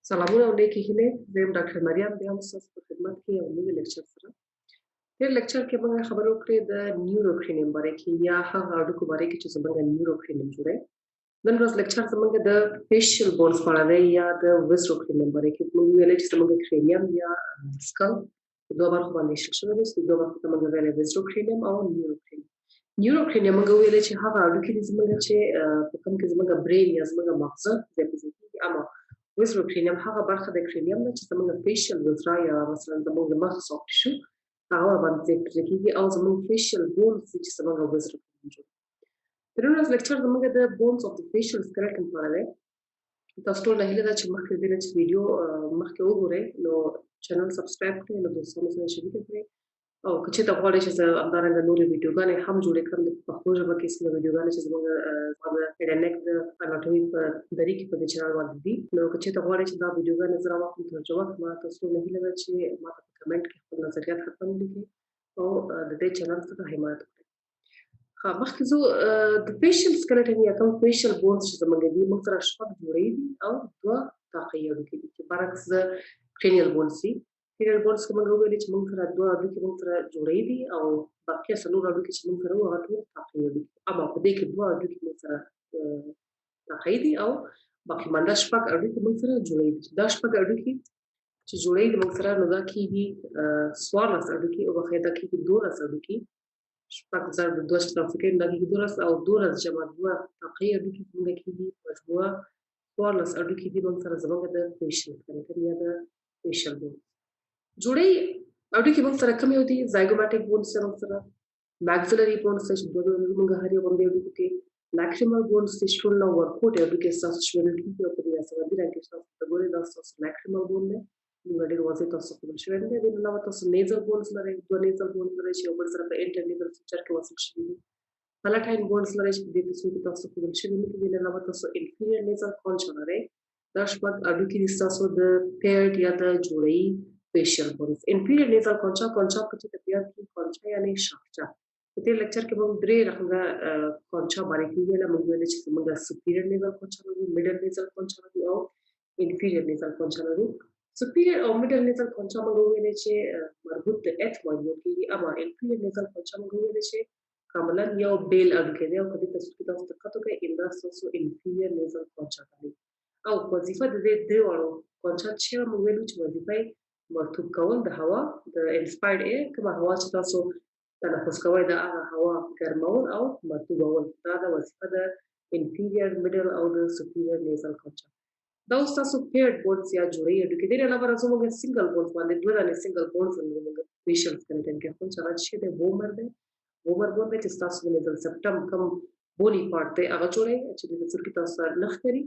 سلامونه او نیکې هیلې. زه یم ډاکټر مریم، بیا هم ستاسو په خدمت کې یو نوي لیکچر سره. تېر لیکچر کې موږ خبرې وکړې د نیوروکرینیم باره کې یا هغه هډوکو باره کې چې زموږ نیوروکرینیم جوړوي. نن ورځ لیکچر زموږ د فیشل بونز په اړه دی یا د ویزروکرینیم باره کې. موږ ویلې چې زموږ کرینیم یا سکل په دوه برخو باندې ویشل شوی دی. چې دوه برخو ته موږ ویلې ویزروکرینیم او نیوروکرینیم. نیوروکرینیم موږ ویلې چې هغه هډوکي دي زموږ چې په کوم کې زموږ برین یا زموږ مغزه ځای په ځای کېږي. اما ویزروکرینیم هغه برخه د کرینیم ده چې زموږ فیشل وزرا یا مثلا زموږ د مغز سافت ټیشو هغه باندې ځای پر ځای کېږي او زموږ فیشل بونز چې زموږ ویزروکرینیم جوړوي. د نن ورځ لیکچر زموږ د بونز اف د فیشل سکeleton په اړه دی. تاسو ټول هیله ده چې مخکې دې چې ویډیو مخکې وګورئ نو چینل سبسکرایب کړئ، له دوستانو سره شریک کړئ او که چېرته غواړئ چې زه همدارنګه نورې ویډیوګانې هم جوړې کړم د پښتو ژبه کې څومره ویډیوګانې چې زموږ د اکیډمیک د اناټومي په دریځ کې په دې چینل باندې دي، نو که چېرته غواړئ چې دا ویډیوګانې زه راواخلم ترجمه کړم، تاسو ټول هیله ده چې ما ته په کمنټ کې خپل نظریات حتما ولیکئ او د دې چینل څخه حمایت وکړئ. مخکې زه د فیشل سکeleton یا کوم فیشل بونز چې زموږ دي موږ سره شپږ جوړې دي او دوه طاقي هډوکي دي چې برعکس د کرینیل بونز دي. کرینیل بونز کې موږ وویلې چې موږ سره دوه هډوکي موږ سره جوړې دي او باقي څلور هډوکي چې موږ سره وو هغه ټول طاقي هډوکي. اما په دې کې دوه هډوکي موږ سره طاقي دي او باقي مانده شپږ هډوکي موږ سره جوړې دي. دا شپږ هډوکي چې جوړې دي موږ سره نو دا کېږي 14 هډوکي او بقیه دا کېږي 12 هډوکي. شپږ ضرب د 2 سکند دا کېږي 12 او 12 جمع 2 طاقي هډوکي موږ کېږي مجموعه 14 هډوکي دي موږ سره زموږ د فیشل سکeleton یا د فیشل بونز. جوړې هډوکي موږ سره کوم یو دي؟ زایګوماټیک بونز سره موږ سره ماکسیلري بونز چې دوه ډول موږ هر یو باندې هډوکو کې لاکریمل بونز چې شول نو ورکوټ هډوکي ستاسو شول کېږي او په دې اساس باندې راځي تاسو ته ګورئ دا ستاسو لاکریمل بون دی. موږ ډېر واضح تاسو په شوی دی. د نو تاسو نیزل بونز لرئ، دوه نیزل بونز لرئ چې یو بل سره په انټر نیزل سټرکچر کې وصل شوي دي. پلټاین بونز لرئ چې په دې تصویر کې تاسو په شوی دي. د نو تاسو انفیریور نیزل کونچ لرئ. دا شپږ هډوکي دي ستاسو د پیرډ یا د جوړې فیشل بونز. انفیریور نیزل کونچا په چې د پیرډ کې کونچا یعنی شاخچا. په دې لیکچر کې موږ درې رقمه کونچا باندې ویل. موږ ویل چې موږ سپیریور نیزل کونچا لرو، میډل نیزل کونچا لرو او انفیریور نیزل کونچا لرو. سپیریور او میډل نیزل کونچا موږ ویل چې مربوط د اثموید بون کې، اما انفیریور نیزل کونچا موږ ویل چې کاملا یو بیل هډوکی دی او په دې تصویر کې تاسو دقت وکړئ دا ستاسو انفیریور نیزل کونچا دی. او وظیفه د دې دواړو کونچا چې موږ ویلو چې وظیفه یې مرطوب کول د هوا د انسپایرډ ایر، کومه هوا چې تاسو تنفس کوئ د هغه هوا ګرمول او مرطوبول. دا د وظیفه د انفیریور، میډل او د سپیریور نیزل کونچا. دا اوس تاسو پیرډ بونز یا جوړې هډوکي دي. علاوه راځو موږ سنگل بونز باندې دوه دانې سنگل بونز لرو موږ فیشل سکeleton کې. خپل چاره چې د بومر دی، بومر بون دی چې تاسو د نیزل سپټم کوم بونی پارت دی هغه جوړوي چې د تصویر کې تاسو نخ کړي.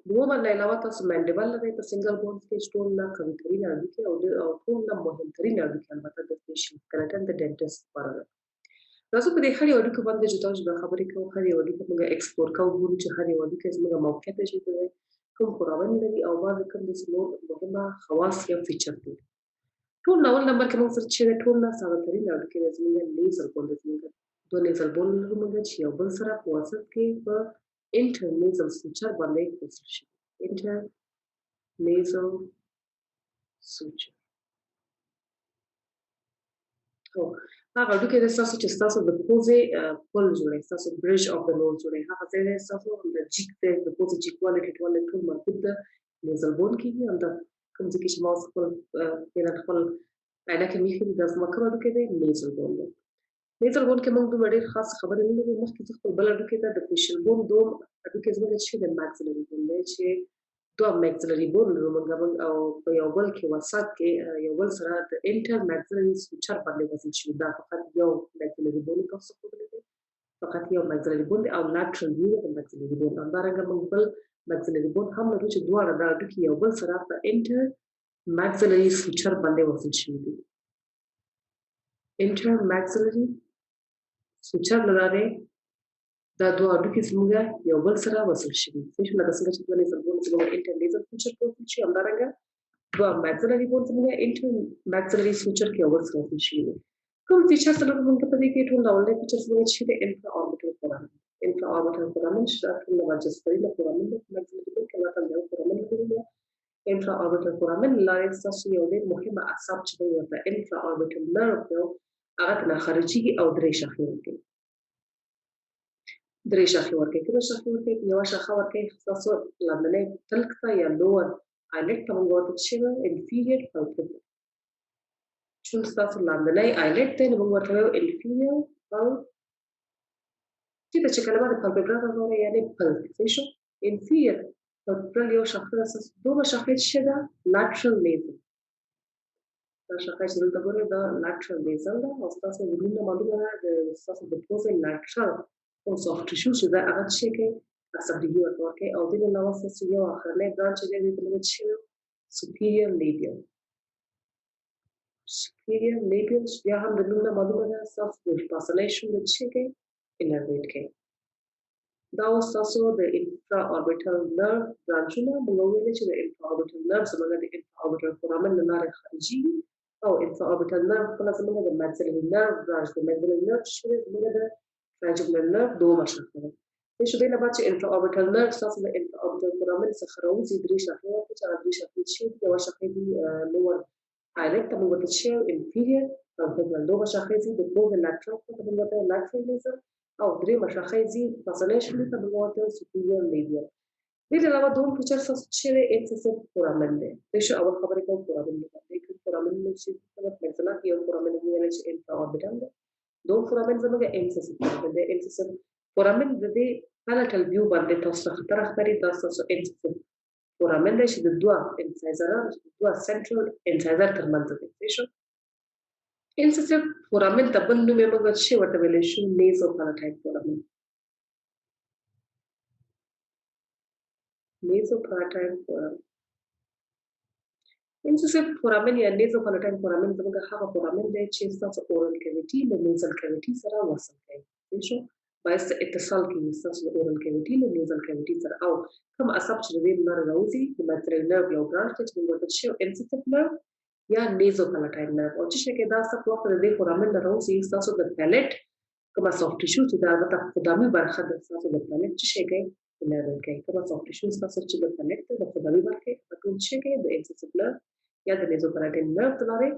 بومر نه علاوه تاسو مانډیبل لرئ په سنگل بونز کې. ټول نه قوي ترین هډوکي او ټول نه مهمترین هډوکي البته د فیشل سکeleton د ډنټسټ لپاره ده. تاسو په دې هر یو هډوکي باندې جدا جدا خبرې کوو. هر یو هډوکي موږ ایکسپلور کوو، ګورو چې هر یو هډوکي زموږ موقعیت چیرته دی، کوم خورامن لري او بعض کوم د نور مهمه خواص یا فیچر دي. ټول اول نمبر کې موږ سره چې ټول نه ساده ترین هډوکي زموږ نیزل بون دی. زموږ دوه نیزل بون لرو موږ چې یو بل سره په وسط کې په انټر نیزل سوچر باندې وصل شي. انټر نیزل سوچر او هغه هډوکي د ستاسو چې ستاسو د پوزې پل جوړوي، ستاسو برج اف د نوز جوړوي. هغه ځای دی ستاسو د جیک دی، د پوزې جیکوالی ټیټوالی ټول مربوط د نیزل بون کېږي. همدا کوم ځای کې چې ما اوس خپل عینه کې مېښي دي دا زما کوم هډوکی دی؟ نیزل بون دی. نیزل بون کې موږ دومره ډېر خاص خبرې نه لرو. مخکې زه خپل بل هډوکي ته د فیشل بون دوم هډوکی زموږ چې د ماکسیلري بون دی چې دوه ماکسیلري بون لرو موږ او په یو بل کې وسط کې یو بل سره د انټر ماکسیلري سوچر باندې وصل شوي. دا فقط یو ماکسیلري بون تاسو ښودلی دی، فقط یو ماکسیلري بون دی او لاترل ویو د ماکسیلري بون. همدارنګه موږ بل ماکسیلري بون هم لرو چې دواړه دا هډوکي یو بل سره په انټر ماکسیلري سوچر باندې وصل شوي دي. انټر ماکسیلري سوچر له لارې دا دوه هډوکي زموږ یو بل سره وصل شوي. لکه څنګه چې دوه نیزل بون زموږ انټر نیزل سوچر کې وصل شي، همدارنګه دوه ماکسیلري بون زموږ انټر ماکسیلري سوچر کې یو بل سره وصل شوي دي. کوم فیچرز لرو موږ په دې کې؟ ټول ډول فیچرز موږ چې د انفرا اوربیټل فورامن، انفرا اوربیټل فورامن چې ټول د ماجستري له فورامن د ماکسیلري بون کې ولاته یو فورامن لري انفرا اوربیټل فورامین لارې ستاسو یو ډېر مهمه اعصاب چې موږ ورته انفرا اوربیټل نرو وایو هغه ترنه خارجيږي او درې شاخې ورکوي. درې شاخې ورکوي. کومه شاخې ورکوي؟ یوه شاخه ورکوي ستاسو لاندنی تلک ته یا لوور آیلټ ته موږ ورته څه شی وایو؟ انفیریور پلپبل. چون ستاسو لاندنی آیلټ دی نو موږ ورته وایو انفیریور پلپبل. چې چې کلمه د پلپبل راځي یعنې پلپ څه شو؟ انفیریور پلپبل یو شاخه ده. دومره شاخې څه ده؟ لاترل نیزل. دا شاخه چې دلته ګورئ دا لاترل نیزل ده او ستاسو د نوم معلومه ده د ستاسو د پوزې لاترل او سافت ټیشو چې دا هغه څه کوي؟ عصبګي ورته ورکوي او دې نه علاوه ستاسو یو اخرنی برانچ دی دې ته موږ څه وایو؟ سوپیریور لیبیل. سوپیریور لیبیل بیا هم د نوم نه معلومه ده ستاسو د پاسنی شونډه څه کوي؟ انرویټ کوي. دا اوس تاسو د انفرا اوربیټل نرو برانچونه موږ وویل چې د انفرا اوربیټل نرو زموږ د انفرا اوربیټل فورامین له لارې خارجيږي او انفرا اوربیټل نرو خپله زموږ د ماکسیلري نرو برانچ د ماکسیلري نرو چې دی زموږ د ټرانجیکولر نرو دومه شاخه ده. دې شو دې نه بعد چې انفرا اوربیټل نرو ستاسو د انفرا اوربیټل فورامین څخه راوځي درې شاخې ورکوي چې هغه درې شاخې څه دي؟ یوه شاخې دي لوور آیلټ ته موږ ورته څه وایو؟ انفیریور پلپبل. دومه شاخې دي د پوزې لاترل ته موږ ورته لاترل نیزل او درېیمه شاخه یې ځي پاسنۍ شونډې ته موږ ورته وایو سوپیریور لیبیل. دې نه علاوه دوم فیچر ستاسو څه دی؟ انسیسیف فورامین دی. دې شو اول خبرې کوم فورامین باندې. کوم فورامین چې مکسلا کې یو فورامین ویل چې انفرا اوربیټل دی. دوم فورامین زموږ انسیسیف فورامین دی. انسیسیف فورامین د دې پلټل ویو باندې تاسو ته ښکاره ښکاري دا ستاسو انسیسیف فورامین دی چې د دوه انسایزرانو چې د دوه سنټرل انسایزر ترمنځ دی. څه شو؟ انسیسیف فورامین ته بل نوم یې موږ څه ورته ویلی شو؟ نیزو پلټاین فورامین. نیزو پلټاین فورامین. انسیسیف فورامین یا نیزو پلټاین فورامین زموږ هغه فورامین دی چې ستاسو اورل کیویټي له نیزل کیویټي سره وصل کوي. څه شو؟ باعث اتصال کوي ستاسو د اورل کیویټي له نیزل کیویټي سره او کوم عصب چې د دې نه راوځي د ماکسیلري نرو یو برانچ دی چې موږ ورته څه وایو؟ انسیسیف نرو یا نیزو پلټاین نرو. او چې کې دا عصب وخت د دې فورامین نه راوځي ستاسو د پیلټ کومه سافت ټیشو چې دا البته قدامي برخه د ستاسو د پیلټ څه شی کوي؟ انرویټ کوي. کومه سافت ټیشو ستاسو چې د پیلټ د قدامي برخې په ټول څه کوي؟ د انسیسیف نرو یا د نیزو پلټاین نرو د لارې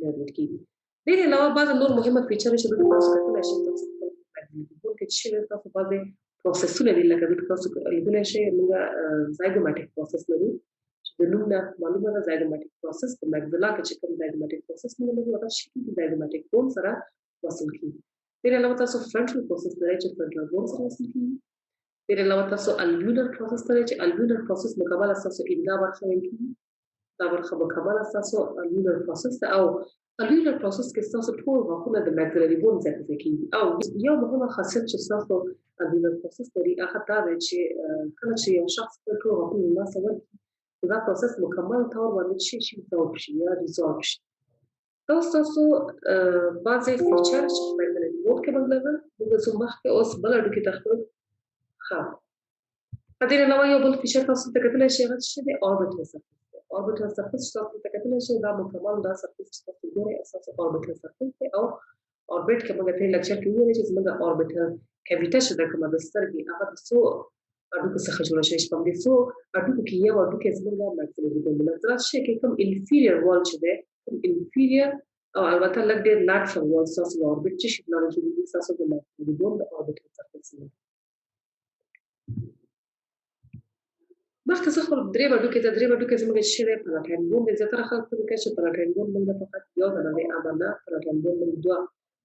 انرویټ کیږي. دې نه علاوه بعض نور مهمه فیچر چې دلته تاسو کتلی شئ تاسو په ماګنیټیفون کې چې تاسو بعضې پروسسونه دي لکه دلته تاسو لیدلی شئ موږ زایګوماټیک پروسس لرو چې د نوم نه معلومه ده زایګوماټیک پروسس د ماګزلا کې چې کوم زایګوماټیک پروسس موږ لرو هغه څه کېږي؟ زایګوماټیک بون سره وصل کېږي. دې نه علاوه تاسو فرنټل پروسس لرئ چې فرنټل بون سره وصل کېږي. دې نه علاوه تاسو الویولر پروسس لرئ چې الویولر پروسس مکمله ستاسو املا برخه ویل کېږي. دا برخه مکمله ستاسو الویولر پروسس ده او الویولر پروسس کې ستاسو ټول غاښونه د ماکسیلري بون ځای په ځای کېږي. او یو مهمه خاصیت چې ستاسو الویولر پروسس لري هغه دا دی چې کله چې یو شخص خپل ټول غاښونه له لاسه ورکړي دا پروسس مکمل طور باندې څه شي؟ ریزالو شي یا ریزالو شي. دا ستاسو بعضې فیچر چې په ماکسیلري بون کې موږ لرل موږ ځو مخکې اوس بل هډوکي ته خپل ښه. دې نه علاوه یو بل فیچر تاسو ته کتلی شئ هغه څه دی؟ اوربیټل سرفیس. اوربیټل سرفیس تاسو ته کتلی شئ دا مکمل دا سرفیس چې تاسو ګورئ اساسي اوربیټل سرفیس دی او اوربیټ کې موږ تېر لیکچر کې وویل چې زموږ اوربیټل کیویټه چې ده کومه د سترګې هغه د څو هډوکو څخه جوړه شوې چې په همدې څو هډوکو کې یو هډوکی زموږ ماکسیلري بون دی. ماکسیلا څه شی کوي؟ کوم انفیریور وال چې دی کوم انفیریور او البته لږ ډېر لاترل وال ستاسو د اوربیټ څه شي په لاره جوړېږي؟ ستاسو د ماکسیلري بون د اوربیټل سرفیس نه. مخکې زه خپل درې هډوکي ته زموږ څه دی؟ پلټاین بون دی. زیاتره خلک فکر کوي چې پلټاین بون موږ فقط یو دانه دی اما نه پلټاین بون موږ دوه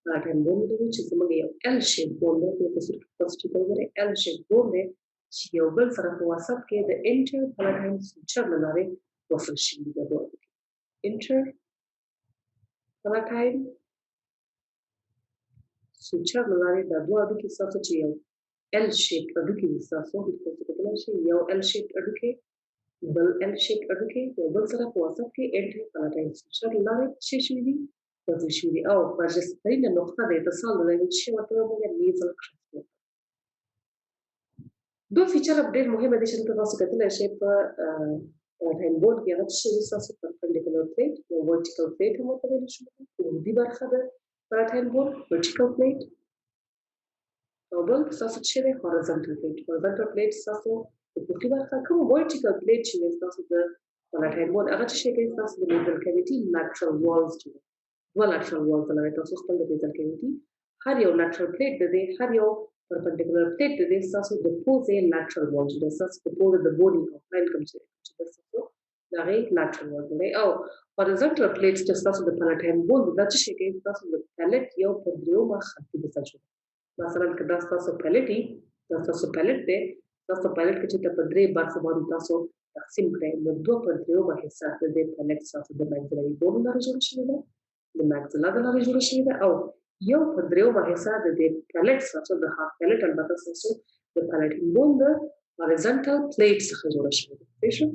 پلټاین بون لرو چې زموږ یو ایل شیپ بون دی. په تصویر کې تاسو چې وګورئ ایل شیپ بون دی چې یو بل سره په وسط کې د انټر پلټاین سوچر له لارې وصل شوي دي. دا دوه هډوکي انټر پلټاین سوچر له لارې دا دوه هډوکي ستاسو چې یو ایل شیپ هډوکي دي ستاسو تاسو کتلی شئ یو ایل شیپ هډوکی بل ایل شیپ هډوکی یو بل سره په وسط کې انټر پلټاین سوچر له لارې څه شوي دي؟ وصل شوي دي او برجسترینه نقطه د اتصال د ځای څه ورته وایي؟ نیزل کرسټ. دوه فیچر ډېر مهمه دي چې دلته تاسو کتلی شئ په پلټاین بون کې هغه څه دي ستاسو پرپنډیکولر پلیټ یا ورټیکل پلیټ هم ورته ویلی شو عمودي برخه د پلټاین بون ورټیکل پلیټ او بل ستاسو څه دی؟ هورزنټل پلیټ. هورزنټل پلیټ ستاسو د پوښتنې برخه کوم ورټیکل پلیټ چې دی ستاسو د palatine bone هغه څه شي کوي تاسو د nasal cavity lateral walls دي دوه lateral walls لري تاسو خپل د nasal cavity هر یو lateral plate د دې هر یو perpendicular plate د دې تاسو د pose lateral wall د تاسو د pose د body outline کوم څه چې تاسو دا غي lateral wall لري او horizontal plates چې تاسو د palatine bone د څه شي کوي تاسو د palate یو پر دریومه خط کې بسل شو مثلا کدا تاسو palate دی تاسو palate دی تاسو palate کې چې په درې برخو باندې تاسو تقسیم کړئ نو دوه پر دریومه حصہ د palate تاسو د maxillary bone لپاره جوړ شوی دی د maxilla د لپاره جوړ شوی دی او یو پر دریومه حصہ د palate تاسو د half palate البته تاسو د palatine bone د horizontal plate څخه جوړ شوی دی پېښه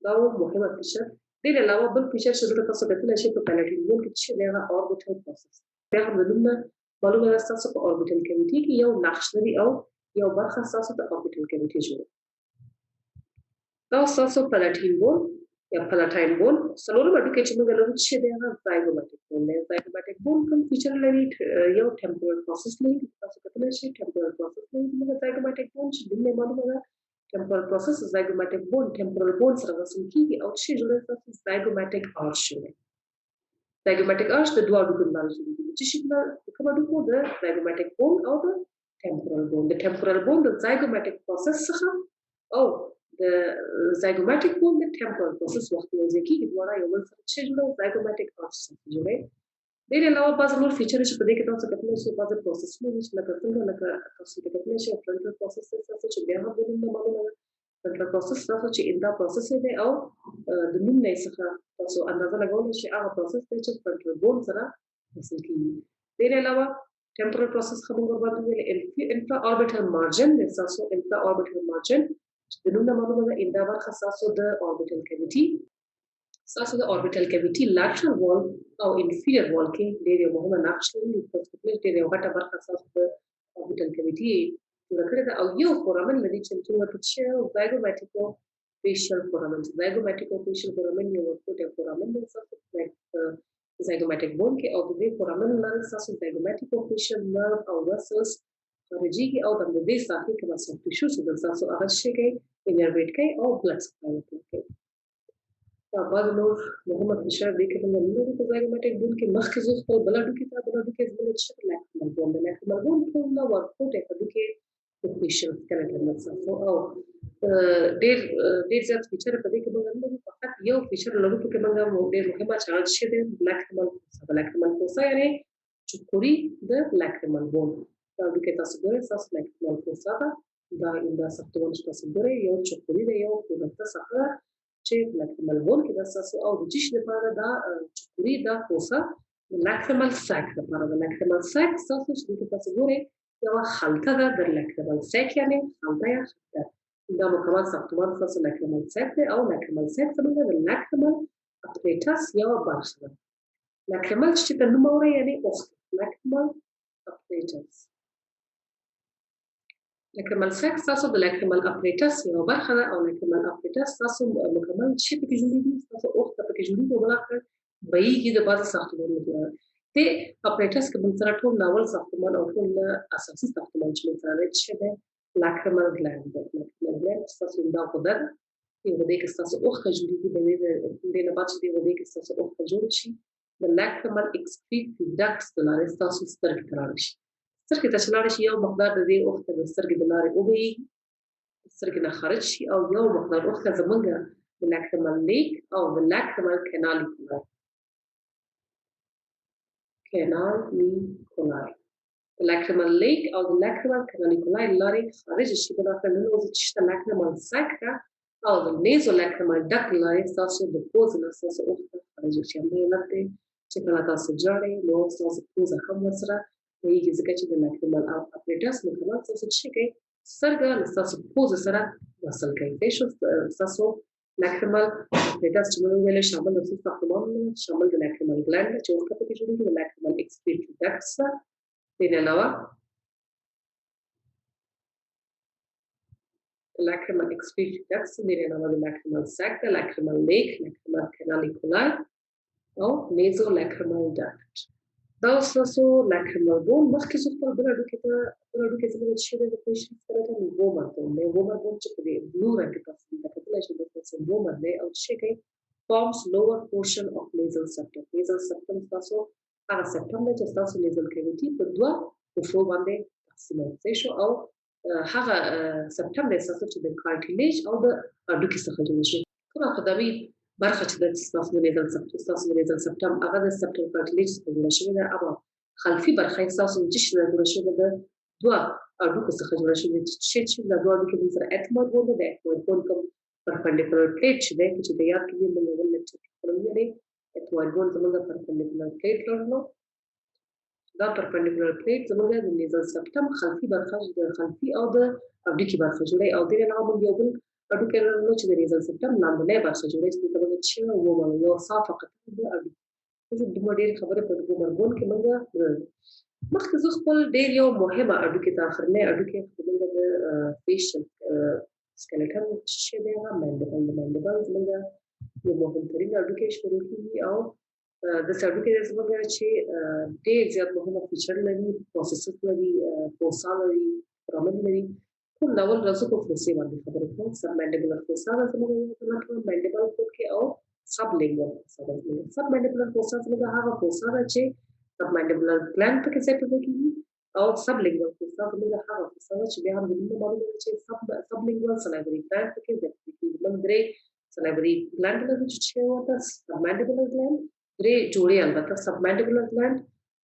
دا مهمه فیچر دې علاوه بل فیچر چې تاسو کتلی شئ په palatine bone کې چې دی هغه orbital process بیا هم د نوم معلومه ده تاسو په orbital cavity کې یو نقش لري او یو برخه تاسو د orbital cavity جوړه دا تاسو palatine bone یا palatine bone څلورم هډوکی چې موږ لرو چې دی هغه zygomatic bone دی zygomatic bone کوم فیچر لري یو temporal process لري تاسو کتلی شئ temporal process لري موږ zygomatic bone چې نوم معلومه ده temporal process zygomatic bone temporal bone سره وصل کیږي او چې جوړه تاسو zygomatic arch جوړه zygomatic arch د دوه هډوکو باندې جوړیږي چې شکل کوم هډوکو د zygomatic bone او د temporal bone د temporal bone د zygomatic process څخه او د zygomatic bone د temporal process وخت یو ځکه دواړه یو بل سره چې جوړه zygomatic arch څخه جوړه د دې علاوه بعض نور فیچر چې په دې کې تاسو کتلی شئ بعض پروسسونه چې لکه څنګه لکه تاسو کتلی شئ frontal process تاسو چې بیا هم د نوم معلومه ده frontal process تاسو چې اندا پروسس دی او د نوم نه څخه تاسو اندازه لګولای شئ هغه پروسس دی چې frontal bone سره وصل کیږي د دې علاوه temporal process خبرو باندې ویل intra orbital margin تاسو intra orbital margin د نوم معلومه ده اندا برخه تاسو د orbital cavity تاسو د orbital cavity lateral wall او inferior wall کې ډېر مهمه نقش لري تاسو په دې یو غټه برخه تاسو د orbital cavity جوړ کړی دا او یو فورامن لري چې څنګه چې zygomatic facial foramen zygomatic facial foramen یو ورته فورامن دی تاسو په zygomatic bone کې او د دې فورامن لري تاسو zygomatic facial nerve او vessels خارجي کې او د دې ساحې کې تاسو ټیشو چې تاسو هغه شي کې انرویټ کوي او بلډ سپلای کوي بعض نور مهمه فیچر دی چې موږ نور په zygomatic bone کې مخکې زو خپل بلډو کې زموږ شکل lacrimal bone د lacrimal bone په نوم ورته کې facial skeleton تاسو او ډېر زیات فیچر په دې کې موږ لرو فقط یو فیچر لرو چې موږ ډېر مهمه چارج شي د lacrimal fossa یعنی چوکوري د lacrimal bone دا د کې تاسو ګورئ تاسو lacrimal fossa دا سختون تاسو ګورئ یو چوکوري دی یو ورته څخه چې lacrimal bone کې تاسو او د جسم لپاره دا چوکوري دا fossa lacrimal sac لپاره د lacrimal sac تاسو چې تاسو ګورئ یو خلطه ده د lacrimal sac یعنی خلطه یا خلطه دا مکمل ساختمان تاسو lacrimal sac دی او lacrimal sac څه د lacrimal apparatus یو برخه ده lacrimal چې په نوم اوري یعنی اوخت lacrimal apparatus lacrimal sac تاسو د lacrimal apparatus یو برخه ده او lacrimal apparatus تاسو مکمل چې په کې جوړیږي تاسو اوخت په کې جوړیږي او بلکې بېګي د بعض ساختمانونو دی ته apparatus کې موږ سره ټول ناول ساختمان او ټول اساسي ساختمان چې موږ سره چې ده lacrimal gland ده lacrimal gland تاسو دا خدای یو دې کې تاسو اوخ جوړیږي د دې نه بعد چې دې کې تاسو اوخ جوړ شي د lacrimal excretory ducts د لارې تاسو سترګې ترار شي سترګې ته لاړ شي یو مقدار د دې اوخ د سترګې د لارې اوږي سترګې نه خارج شي او یو مقدار اوخ زمونږ د lacrimal lake او د lacrimal canaliculi canaliculi the lacrimal lake او the lacrimal canaliculi لارې خارج شي په داخل نو چې lacrimal sac او the nasolacrimal duct لارې تاسو د پوز نه تاسو اوخ خارج شي همدا لته چې کله تاسو جاړې نو تاسو پوز هم وسره ویږي ځکه چې د lacrimal apparatus مکمل تاسو چې کوي سرګه تاسو پوز سره وصل کوي تاسو lacrimal apparatus چې موږ ویل شامل د ساختمان شامل د lacrimal gland چې اوس په کې جوړیږي د lacrimal excretory ducts د علاوه lacrimal excretory ducts د علاوه د lacrimal sac د lacrimal lake lacrimal canaliculi او nasolacrimal duct دا ستاسو lacrimal bone مخکې څو خپل بل اډوکې ته بل اډوکې زموږ چې د پیشنټ سره ته وومر bone دی وومر bone چې په دې بلو رنګ کې تاسو ته کتلای شئ د څه وومر دی او چې کوي forms lower portion of nasal septum nasal septum تاسو هغه septum دی چې تاسو nasal cavity په دوه حفرو باندې تقسیموي شو او هغه septum دی تاسو چې د cartilage او د اډوکې څخه جوړ شي کومه خدامي برخه چې د تاسو د نیزل سپټم هغه د سپټم کارټلیج څخه جوړه شوې ده اما خلفي برخه تاسو چې شنه جوړه شوې ده دوه اډوکو څخه جوړه شوې ده چې د دوه اډوکو د سره اتمود وونه ده اتمود بون کوم پرپندیکولر پلیټ چې ده چې د یاد کې موږ ول چې کومه ده اتمود بون زموږ پرپندیکولر پلیټ ورنو دا پرپندیکولر پلیټ زموږ د نیزل سپټم خلفي برخه د خلفي او د اډوکي برخه جوړه او د علاوه موږ یو بل اډوکې نو چې د نیزل سپټم لاندې برخه جوړه چې د چې وو یو صافه قطعه د اډوکې چې د ډېر خبره په وومر بون کې موږ مخکې زه خپل ډېر یو مهمه اډوکې ته اخرنۍ اډوکې موږ د فیشل سکeleټن چې دی هغه منډبل زموږ یو مهمترین اډوکې شروع کیږي او د اډوکې زموږ چې ډېر زیات مهمه فیچر لري پروسیسر لري فوسا لري رامن لري کوم ډول راځو په فوسې باندې خبرې کوم سب منډیبولر فوسا زموږ یو مطلب منډیبل کوډ کې او سب لینګوال فوسا سب منډیبولر فوسا زموږ هغه فوسا ده چې سب منډیبولر ګلند پکې ځای پر کېږي او سب لینګوال فوسا زموږ هغه فوسا ده چې بیا هم د معلومه ده چې سب لینګوال سلایوري ګلند پکې ځای پر کېږي موږ درې سلایوري ګلند لري چې وته سب منډیبولر ګلند درې جوړې البته سب منډیبولر ګلند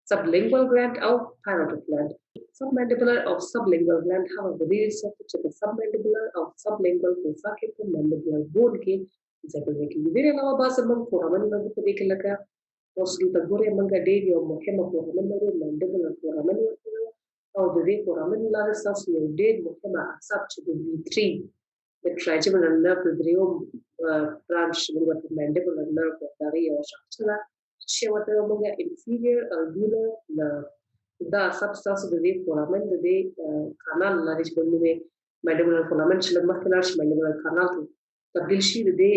sublingual gland او parotid gland submandibular او sublingual gland هغه د دې څخه چې د submandibular او sublingual fossa کې په mandibular bone کې ځای کېږي د علاوه بعض موږ فورامن باندې په دې کې لکه اوس د ګورې موږ ډېر یو مهمه فورامن لرو mandibular foramen او د دې فورامن لاره تاسو یو ډېر مهمه عصب چې د V3 د trigeminal nerve د دریوم برانش موږ په mandibular nerve دا یو شاخصه ده چې ورته موږ inferior alveolar nerve دا عصب تاسو د دې فورامن د دې کانال لري چې موږ mandibular foramen چې لږ مخکې لاړ شي mandibular canal ته تبدیل شي د دې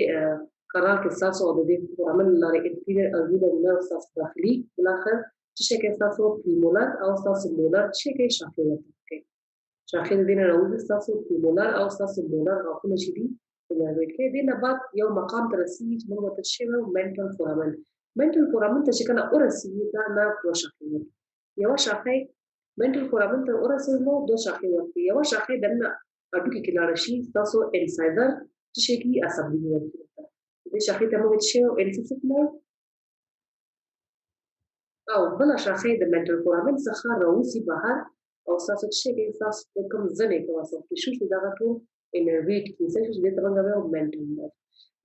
کانال کې تاسو د دې فورامن لري inferior alveolar nerve تاسو داخلي بلاخر چې کې تاسو premolar او تاسو molar چې کې شاخې ورته شاخې د دې نه راوځي تاسو premolar او تاسو molar غاښونه چې دي انرویټ کې دې نه بعد یو مقام ته رسیږي چې موږ ورته شی mental foramen mental foramen ته چې کله ورسیږي دا نه دوه شاخې ورته یو شاخې mental foramen ته ورسېږي دوه شاخې ورته یو شاخې دنه اډوکې کې لاړ شي تاسو incisor چې کې عصب دی ورته دې شاخې ته موږ چې incisive nerve او بل شاخې د mental foramen څخه راوځي بهر او تاسو چې کې تاسو کوم ځنې کې واسو ټیشو چې دا ټول انرویټ کیږي چې دې ته موږ وايو mental nerve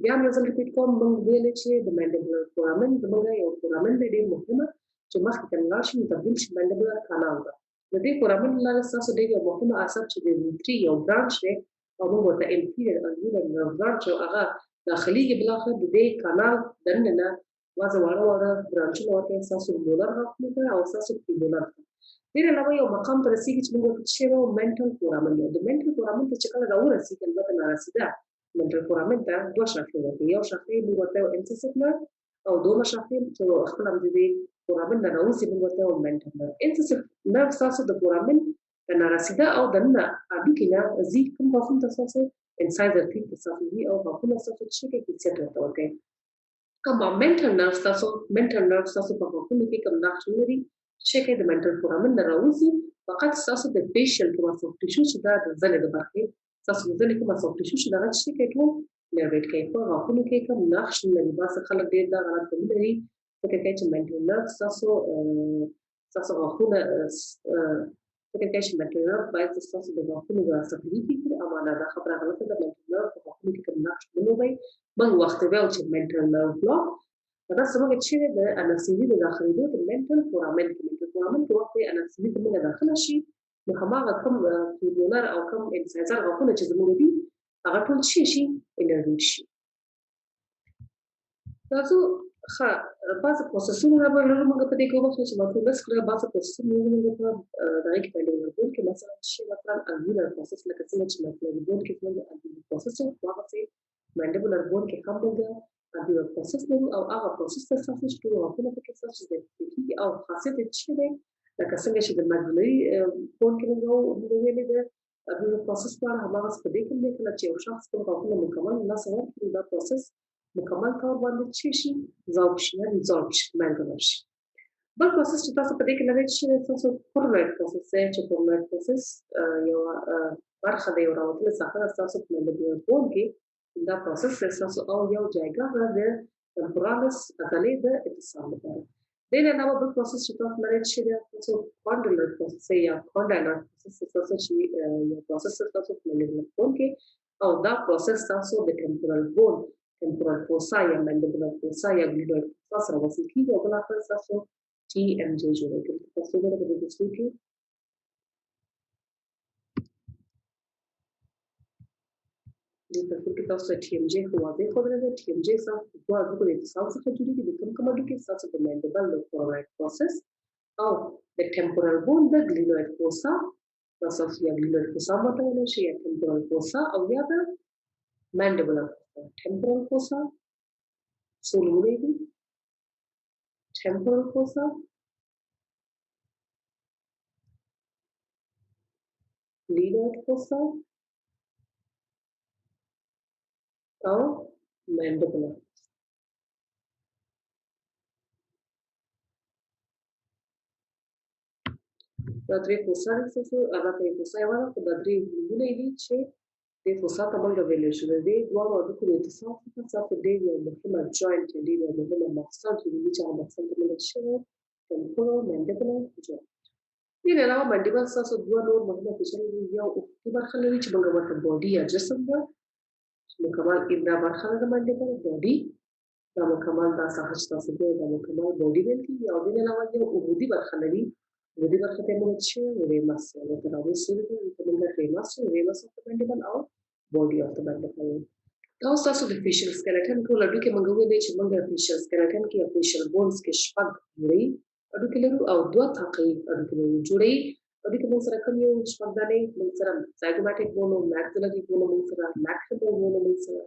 بیا موږ ځل ریپیټ کوم موږ ویل چې د mandibular foramen زموږ یو foramen دی ډېر مهمه چې مخکې ته لاړ شي تبدیل شي mandibular canal ته د دې foramen لاره تاسو ډېر یو مهمه عصب چې د V3 یو برانش دی او موږ ورته inferior alveolar nerve برانش او هغه داخليږي بلاخره د دې کانال دننه وازه واړه برانچونه ورته تاسو مولر غوښنه او تاسو premolar دې علاوه یو مقام ته رسیږي چې موږ ورته شی mental foramen د mental foramen ته چې کله راورسیږي البته نارسیده mental foramen ته دوه شاخې ورته یو شاخې موږ ورته incisive nerve او دوه شاخې چې خپل هم دې foramen نه راوځي موږ ورته mental nerve incisive nerve تاسو د foramen د نارسیده او دنه اډوکې نه زی کوم غوښنه تاسو incisor تي تاسو دي او غوښنه تاسو چې کې څه ته ورته کومه mental nerve تاسو په غوښنه کې کوم نقش لري چې کې د mental foramen نه راوځي فقط تاسو د facial کې واسو ټیشو چې دا د ځنې د برخې تاسو د ځنې کومه سافت ټیشو چې دا چې کې ټول نرویټ کې په غوښنه کې کوم نقش لري باسه خلک ډېر دا غلط کوي لري فکر کوي چې mental nerve تاسو غوښنه فکر کوي چې mental nerve باید تاسو د غوښنه د سفري کې اما دا خبره غلطه ده mental nerve په غوښنه کې کوم نقش نه وي من وخت به چې mental nerve block دا څنګه چې د انستيزي د داخليدو د mental foramen کې وخت انستيزي د موږ داخله شي نو هماغه کوم premolar او کوم incisor غوښنه چې زموږ دي هغه ټول شي انرویټ شي تاسو ښه بعض پروسسونه راغلي موږ په دې کې وخت چې مطلب بس کړه بعض پروسسونه موږ په دغه کې پیدا کوو کې مثلا چې مثلا alveolar process لکه څنګه چې مطلب بون کې څنګه alveolar process او هغه چې mandibular bone کې هم موږ ابیو پروسس لرو او هغه پروسس ته تاسو چې ټول غوښتنه پکې تاسو زده کیږي او خاصیت یې څه دی لکه څنګه چې د مګنولي فون کې موږ ویلې ده ابیو پروسس په اړه هماغه څه دی کوم دی کله چې یو شخص خپل غوښتنه مکمل نه سره کړي دا پروسس مکمل طور باندې شي ځواب شي یا ریزالټ شي مګنول شي بل پروسس چې تاسو په دې کې لرئ چې تاسو فورمټ پروسس دی چې فورمټ پروسس یو برخه دی یو راوتلې څخه تاسو په مګنولي فون کې دا پروسس تاسو او یو جایګه د temporalis عضلې د اتصال لپاره د دې علاوه بل پروسس چې تاسو لرئ چې تاسو کانډیلر پروسس یا کانډیلر پروسس تاسو چې یو پروسس تاسو په مګنولي فون کې او دا پروسس تاسو د ټمپورال بون ټمپورال فوسا یا مانډیبولار فوسا یا ګلیډویډ فوسا سره وصل کیږي او بل اخر تاسو TMJ جوړوي تاسو دا په دې څه کې د تاسو کې تاسو TMJ خو واضح خو درته TMJ تاسو په دوه د اتصال څخه جوړیږي د کوم کومه کې تاسو د مانډیبل د فورورډ پروسس او د ټمپورال بون د ګلیډویډ فوسا تاسو یا ګلیډویډ فوسا ماته ویل شي یا ټمپورال فوسا او یا د مانډیبولار ټمپورال فوسا سولوري دي temporal fossa, glenoid fossa, or mandibular. دا درې فوسا تاسو هغه ته فوسا یو نه دا درې ګلونه دي چې د فوسا ته موږ ویل شو د دې دوه اډو کې اتصال څخه تاسو د یو مهمه جوینټ دی یو مهمه مفصل چې چې هغه مفصل ته موږ شو temporal mandibular joint دې علاوه mandible تاسو دوه نور مهمه فیچر دي یو اوږدې برخه لري چې موږ ورته باډي یا جسم ده چې مکمل ابدا برخه ده mandible باډي دا مکمل دا ساحه تاسو دا مکمل باډي ویل کیږي او دې علاوه یو اوږدې برخه لري ودي برخه ته موږ چې ریمس او تراوس سره ته موږ ریمس of the mandible او body of the mandible دا تاسو د فیشل سکeleton ټول اډو کې موږ ویلې چې موږ فیشل سکeleton کې فیشل بونز کې شپږ جوړي اډو کې لرو او دوه ثقې اډو کې جوړي اډو کې موږ سره کوم یو شپږ دانې موږ سره زایګوماټیک بونو ماکسیلري بونو موږ سره ماکسیلر بونو موږ سره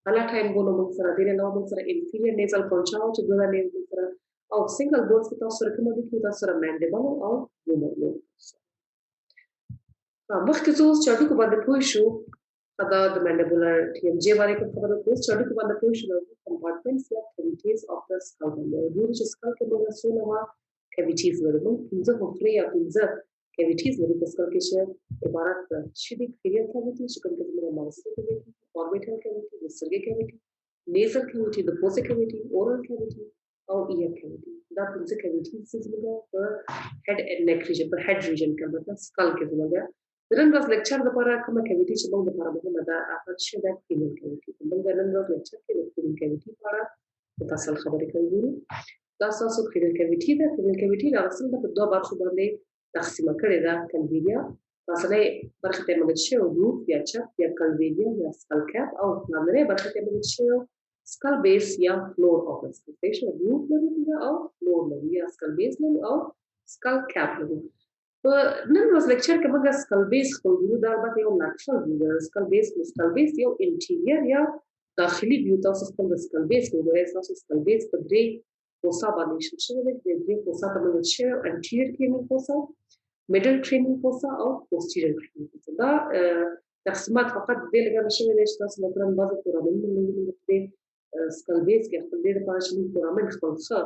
پلاټاین بونو موږ سره د نو موږ سره انفیریور نیزل کونچاو چې دوه دانې موږ سره او سنگل بونز کې تاسو سره کوم دي چې تاسو سره مانډیبل او لومر مخکې څو چې اډو کو باندې پوه شو دا د مانډیبولر TMJ باندې کوم خبره کوم چې اډو کو باندې پوه شو کمپارټمنټس یا کیویټیز اف د سکل باندې د چې سکل کې موږ سونه وا کیویټیز ورته پنځه خفري یا پنځه کیویټیز ورته په سکل کې چې عبارت شي د کلیئر کیویټی چې کوم کې موږ ماوس کې اوربیټل کیویټی د سرګي کیویټی نیزل کیویټی د پوسه کیویټی اورال کیویټی او ایر کیویټی دا پنځه کیویټیز چې موږ په هډ اینڈ نیک ریجن په هډ ریجن کې مطلب سکل کې موږ نن ورځ لیکچر لپاره کومه کیویټي چې موږ لپاره مهمه ده هغه چې د فیمل کیویټي موږ نن ورځ لیکچر کې د فیمل کیویټي په اړه مفصل خبرې کوو دا تاسو فیمل کیویټي د فیمل کیویټي د اصل په دوه برخو باندې تقسیم کړي ده کلویډیا اصلي برخه ته موږ چې روف یا چپ یا کلویډیا یا سکل کیپ او لاندې برخه ته موږ چې سکل بیس یا فلور اف د سکل روف لري او فلور لري یا سکل بیس لري او سکل کیپ لري نن ورځ لیکچر کې موږ سکل بیس خو دا البته یو نقشه دی سکل بیس یو انټیریور یا داخلي ویو تاسو خپل سکل بیس وګورئ تاسو سکل بیس په درې فوسا باندې شوی دی د درې فوسا په نوم چې انټیریور کرینیال فوسا میډل کرینیال فوسا او پوسټیریور کرینیال فوسا دا تقسیمات فقط د دې لپاره شوی دی چې تاسو مثلا بعضی پورامین موږ سکل بیس کې خپل دې لپاره چې موږ پورامین خپل څه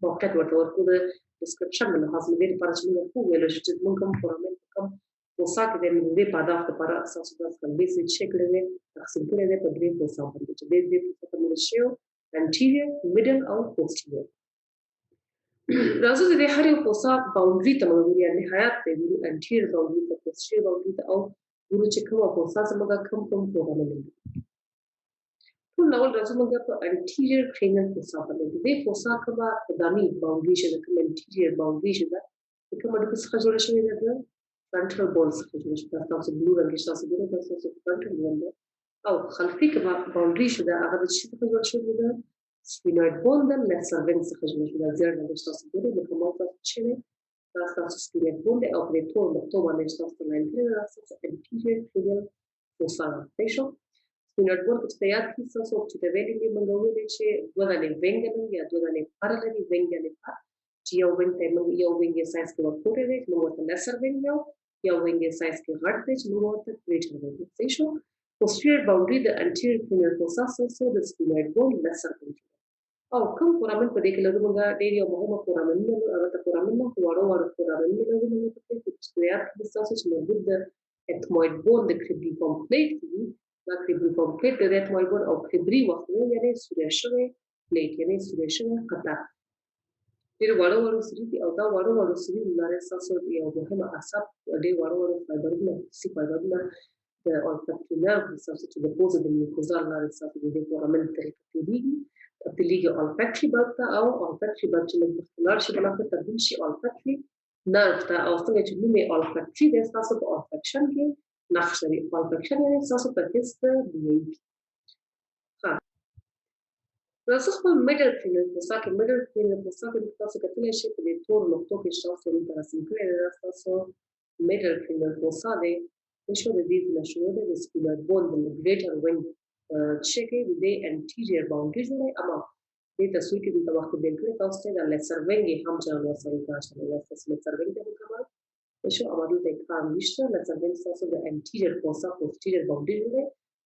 موقعیت ورته ورکړو description من لحاظ مدير بارشميل فوق ولا شيء ممكن فرامل كم وصاك ده من دي بعد في برا أساس بس كان بيس الشكل ده تقسيم كله ده بدري وصاك ده جديد ده من الشيء anterior middle أو posterior لازم ده هري وصاك boundary تمام يعني نهاية ده anterior boundary ده posterior boundary ده أو بقول شكل وصاك سمعنا كم فرامل نو راځو موږ په انټیریور کرینیال فوسا باندې د دې فوسا کبا قدامي باونډري شته کوم انټیریور باونډري شته کوم د څه جوړ شوی دی د فرنټل بون څخه جوړ شوی تاسو بلو رنګ تاسو ګورئ تاسو فرنټل بون او خلفي کبا باونډري شته هغه د څه څخه جوړ شوی دی سپینوید بون د لسر وین څخه جوړ شوی دی زیړ رنګ تاسو ګورئ د کومه تاسو چې تاسو سپینوید بون او په ټول د تو باندې تاسو لاندې تاسو انټیریور کرینیال فوسا پېښو سپینټ بون چې یاد کی تاسو چې د ویلې موږ ویلې چې دوه دانې وینګ لري یا دوه دانې پر لري وینګ یعنی پر چې یو وینګ ته موږ یو وینګ سایز کې ورکوټی دی چې موږ ورته لیسر وینګ یو وینګ سایز کې غټ دی چې موږ ورته ګریټر وینګ صحیح شو posterior boundary the anterior cranial fossa so the sphenoid bone lesser وینګ او کوم فورامن په دې کې لرو موږ ډېر یو مهمه فورامن لرو هغه ته فورامن نه وړو فورامن لرو موږ په کې چې یاد کړئ تاسو چې مربوط د ethmoid bone د cribriform plate دي دا cribriform plate د ethmoid bone او cribri وخت یعنی سوریه شوی plate یعنی سوریه شوی قطع ډېر وړو سری دي او دا وړو سری لاره تاسو یو مهمه عصب ډېر وړو فایبرونه سی فایبرونه د olfactory nerve تاسو چې د پوزې د میوکوزال لاره تاسو د فورامن طریقه تیریږي تبدیلیږي olfactory bulb ته او olfactory bulb چې موږ اختلال شي بلکې تبدیل شي olfactory nerve ته او څنګه چې نوم یې olfactory دی تاسو په olfaction کې نقش لري olfaction یعنی تاسو په حس د بویي ها تاسو خپل middle cranial fossa کې middle cranial fossa کې تاسو کتلی شئ په دې تور نقطو کې تاسو ته رسم کړی دی تاسو middle cranial fossa دی چې د دې نه شروع دی د sphenoid bone د greater wing چې کې د anterior boundary جوړه اما دې تصویر کې د وخت بیل کړی تاسو ته د lesser wing هم چلو سره تاسو له lesser wing ته کومه شو امر د کار نشته lesser wing تاسو د anterior fossa posterior boundary جوړه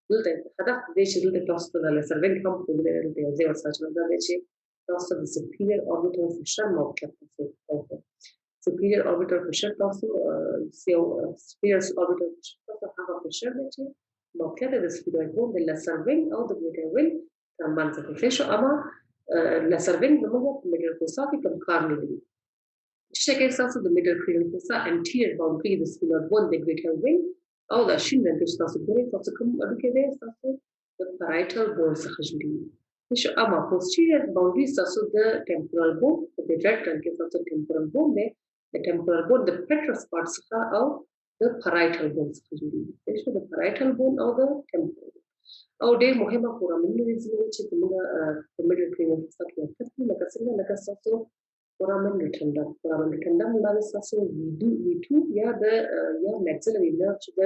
دلته هدف دې چې دلته تاسو ته د lesser wing هم په دې ډول دی ځای ورسره دا چې تاسو د superior orbital fissure موقعیت تاسو superior orbital fissure تاسو superior orbital fissure تاسو هغه fissure دی چې موقعیت د sphenoid bone د lesser wing او د greater wing ترمنځ دی شو اما lesser wing زموږ په middle fossa کې کوم کار نه لري چې کې تاسو د middle cranial fossa anterior boundary د sphenoid bone د greater wing او د شین رنګ چې تاسو ګورئ تاسو کوم اډوکې دی تاسو د parietal bone څخه جوړیږي شو اما posterior boundary تاسو د temporal bone د red رنګ کې تاسو temporal bone دی د temporal bone د petrous part څخه او د parietal bone څخه جوړیږي شو د parietal bone او د temporal bone او ډېر مهمه فورامن لري چې موږ په middle cranial fossa کې وکړو لکه څنګه تاسو foramen rotundum باندې تاسو V2 یا د یا maxillary nerve چې د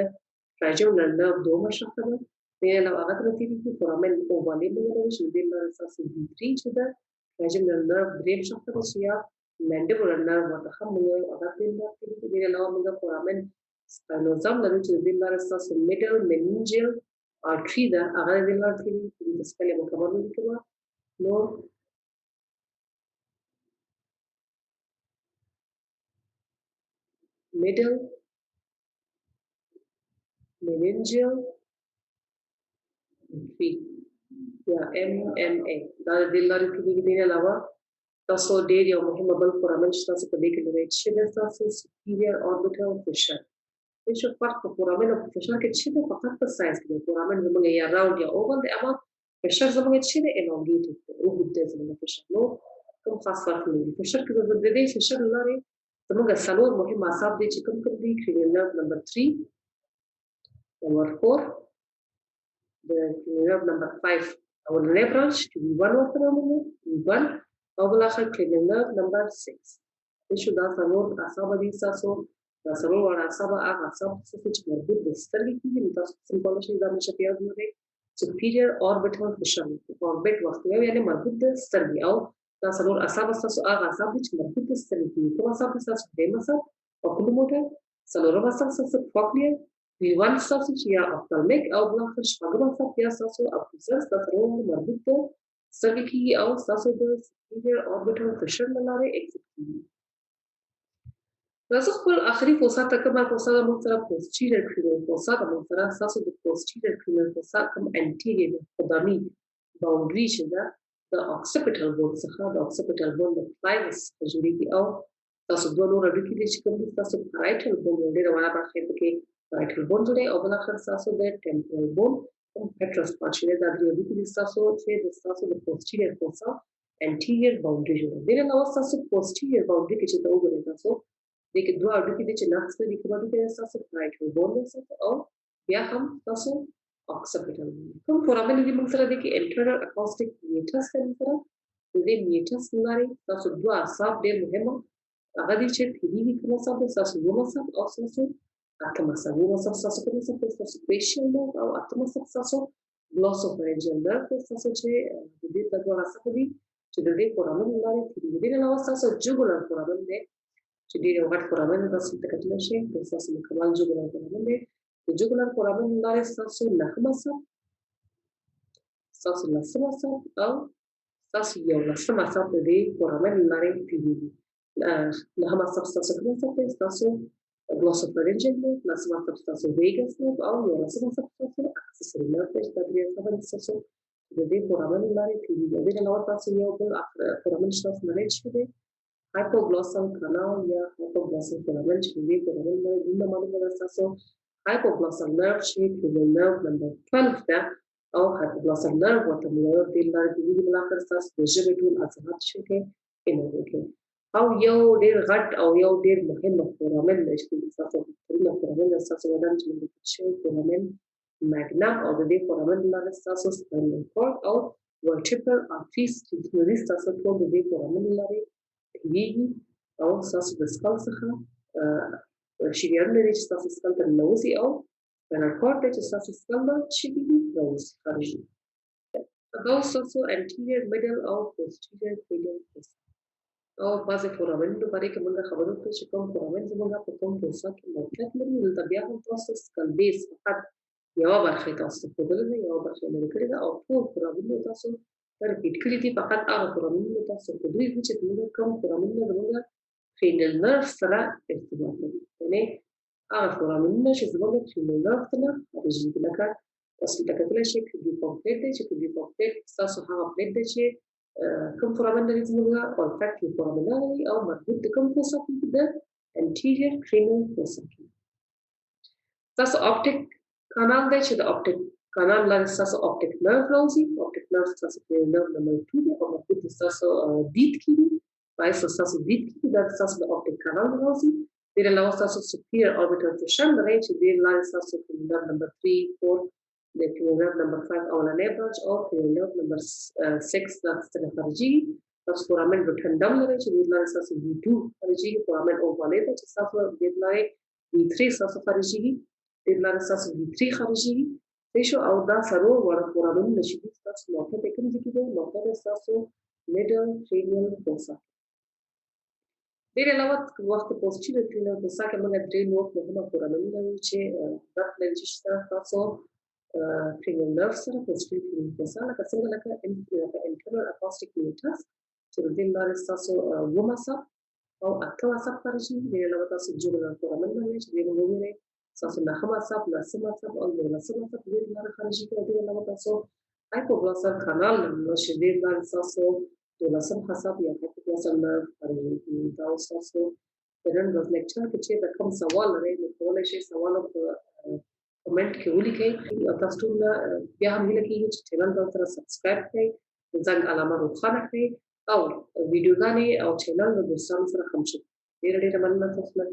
trigeminal nerve دومره شاخه ده د له هغه تر تیریږي foramen ovale باندې چې د تاسو V3 چې د trigeminal nerve دریم شاخه ده یا mandibular nerve ورته هم هغه تیریږي د له موږ foramen spinosum لري چې د تاسو middle meningeal artery ده هغه د لاره تیریږي د سکلې مکمل لیکو نو middle meningeal artery یا MMA دا د لارې کې دی علاوه تاسو ډېر یو مهمه بل فورامن چې تاسو په دې کې لرئ چې د تاسو superior orbital fissure هیڅ فرق په فورامن او fissure کې چې فقط په سایز کې فورامن زموږ یا راوند یا اوول دی اما fissure زموږ چې د elongated او ګډه زموږ fissure نو کوم خاص فرق نه دی fissure کې د دې fissure لارې زموږ څلور مهم اعصاب دي چې کوم دي cranial nerve number 3 number 4 د cranial nerve number 5 او nerve branch چې V1 ورته نومونه V1 او بل اخر cranial nerve number 6 شو دا څلور اعصاب دي تاسو دا څلور اعصاب هغه اعصاب چې مربوط د سترګې کې دي تاسو سمبول شي دا نشه پیاز نه دی superior orbital fissure orbit وخت یعنی مربوط د سترګې او دا څلور اعصاب تاسو هغه اعصاب چې مربوط د سترګې دي کوم اعصاب تاسو د مصاب oculomotor څلورم اعصاب تاسو cochlear V1 تاسو چې یا ophthalmic او بل اخر شپږم اعصاب یا تاسو optical تاسو مربوط د سترګې کې او تاسو د superior orbital fissure لاره exit کیږي تاسو خپل اخري fossa ته کومه fossa د موږ سره posterior cranial fossa د موږ سره تاسو د posterior cranial fossa کوم anterior قدامي boundary چې دا د occipital bone څخه د occipital bone د clivus جوړیږي او تاسو دوه نور اډوکي دي چې کوم تاسو parietal bone ډېر وړه برخه پکې parietal bone جوړي او بل اخر تاسو د temporal bone کوم petrous part چې دا د اډوکي دي تاسو چې د تاسو د posterior fossa anterior boundary جوړي د نو تاسو posterior boundary کې چې دا وګورئ تاسو د کې دوه اډوکي دي چې نقص دي کومه د تاسو parietal bone او بیا هم تاسو occipital کوم foramen دي موږ سره د کې internal acoustic meatus سره د دې meatus لري تاسو دوه اعصاب ډېر مهمه هغه دي چې پیډي کوم اعصاب تاسو یو اعصاب او تاسو اتم اعصاب یو اعصاب تاسو کوم اعصاب تاسو facial nerve او اتم اعصاب تاسو glossopharyngeal nerve تاسو چې د دې د دوه څخه دي چې د دې فورامن لارې تیریږي. دې علاوه تاسو جوګولر فورامن دی چې ډېر یو غټ فورامن دی، تاسو ته کتلی شئ. تاسو مکمل جوګولر فورامن دی. د جوګولر فورامن لارې ستاسو نهم عصب، ستاسو لسم عصب او ستاسو 11 عصب د دې فورامن لارې تیریږي. نهم عصب ستاسو کوم عصب دی؟ ستاسو glossopharyngeal nerve، لسم عصب ستاسو vagus nerve او 11 عصب ستاسو accessory nerve دی. دا درې عصبه دي ستاسو د دې فورامن لارې تیریږي. د دې علاوه تاسو یو بل فورامن ستاسو نلید شوی دی hypoglossal canal یا hypoglossal foramen چې د دې فورامن لارې دومره معلومه ده ستاسو. hypoglossal nerve چې cranial nerve نمبر 12 ده او hypoglossal nerve ورته موږ دې لارې تیریږي. بالاخره ستاسو د ژبې ټول عضلات شو کې انرژي کې او یو ډېر غټ او یو ډېر مهم فورامن دی چې ستاسو ترونه فورامن د ستاسو بدن چې موږ شوی فورامن ماګنم او د دې فورامن لارې ستاسو spinal cord او vertebral arteries چې د ستاسو ټول د دې فورامن لارې تیریږي او ستاسو د سکل څخه شریان لري چې ستاسو سکل ته ننوځي او spinal cord دی چې ستاسو سکل نه شریږي راوځي خارجي. دا ستاسو anterior middle او posterior cranial fossa او بعضې فورامنونو باره کې موږ خبرې وکړو چې کوم فورامن زموږ په کوم فوسا کې موقعیت لري. دلته بیا هم تاسو سکل بیس فقط یوه برخه یې تاسو ته ښودلې ده، یوه برخه یې لرې کړې ده او ټول فورامنونه تاسو ریپیټ کړي دي. فقط هغه فورامنونه تاسو ښودلي دي چې زموږ کوم فورامنونه زموږ cranial nerve سره ارتباط لري، یعنې هغه فورامنونه چې زموږ cranial nerve ته نه خارجي دي. لکه تاسو ته کتلی شئ کیوبیفورم پلیټ دی چې کیوبیفورم پلیټ ستاسو هغه پلیټ دی چې کوم فورامن لري زموږ olfactory فورامن لري او مربوط د کوم فوسا کې د anterior cranial fossa کې. ستاسو optic canal دی چې د optic canal لارې ستاسو optic nerve راوځي. optic nerve ستاسو cranial nerve نمبر 2 دی او مربوط د ستاسو دید کې دي، باعث ستاسو دید کې دي، دا ستاسو د optic canal راوځي. دې علاوه ستاسو superior orbital fissure لري چې دې لارې ستاسو cranial nerve نمبر 3 4 د cranial nerve نمبر 5 اولنی برانچ او cranial nerve نمبر 6 دا څخه خارجيږي. تاسو فورامن روټنډم لري چې دې لارې ستاسو V2 خارجيږي. فورامن اووالې ده چې ستاسو دې لارې V3 ستاسو خارجيږي. دې لارې ستاسو V3 خارجيږي شو او دا څلور واړه فورامنونه چې دي ستاسو موقعیت یې کوم ځای کې دی؟ موقعیت یې ستاسو middle cranial fossa. دې علاوه وخت posterior cranial fossa کې موږ درې نور مهمه فورامنونه لرو چې ربط لري چې ستاسو cranial nerve سره posterior cranial fossa لکه څنګه لکه internal acoustic meatus چې د دې لارې ستاسو اووم عصب او اتم عصب خارجي. دې علاوه تاسو jugular foramen لرئ چې دې موږ وویلئ ستاسو نهم عصب، لسم عصب او 11 عصب دې لارې خارجي کوي. دې علاوه تاسو hypoglossal canal لرئ چې دې لارې ستاسو 12 عصب یا hypoglossal nerve خارجي کوي. دا ستاسو د نن ورځ لیکچر کې چې د کوم سوال لرئ نو کولی شئ سوال په کمنټ کې ولیکئ او تاسو ټول بیا هم هیله کېږي چې چینل ته سره سبسکرایب کړئ، د زنګ علامه روښانه کړئ او ویډیوګانې او چینل د دوستانو سره هم شریک کړئ. ډېره ډېره مننه تاسو له